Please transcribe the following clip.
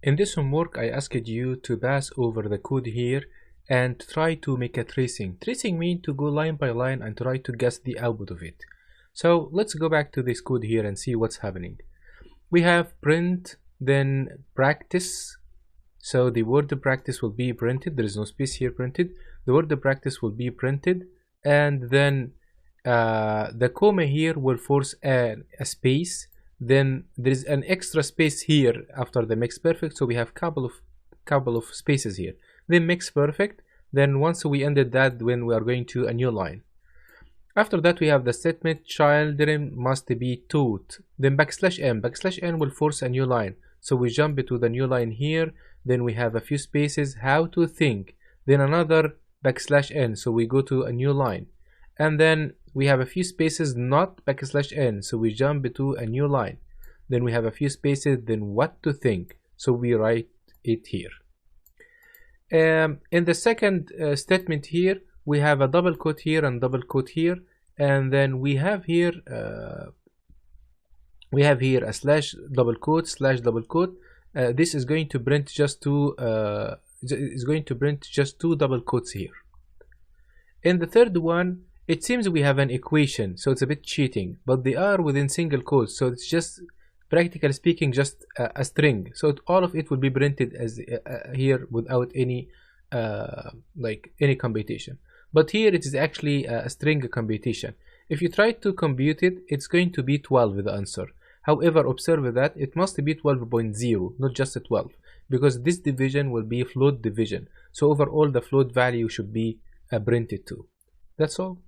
In this homework, I asked you to pass over the code here and try to make a tracing. Tracing means to go line by line and try to guess the output of it. So let's go back to this code here and see what's happening. We have print, then practice. So the word practice will be printed. There is no space here printed. The word practice will be printed, and then the comma here will force a space. Then there is an extra space here after the mix perfect, so we have couple of spaces here. Then mix perfect. Then once we ended that, when we are going to a new line. After that, we have the statement children must be taught. Then \n will force a new line, so we jump to the new line here. Then we have a few spaces, how to think, then another \n, so we go to a new line, and then we have a few spaces, not \n, so we jump to a new line. Then we have a few spaces, then what to think, so we write it here. In the second statement here, we have a double quote here and double quote here, and then we have here a slash double quote slash double quote. This is going to print just two double quotes here. In the third one, it seems we have an equation, so it's a bit cheating, but they are within single quotes, so it's just, practically speaking, just a string. So all of it will be printed as here without any any computation. But here it is actually a string computation. If you try to compute it, it's going to be 12 the answer. However, observe that it must be 12.0, not just a 12, because this division will be float division. So overall, the float value should be printed too. That's all.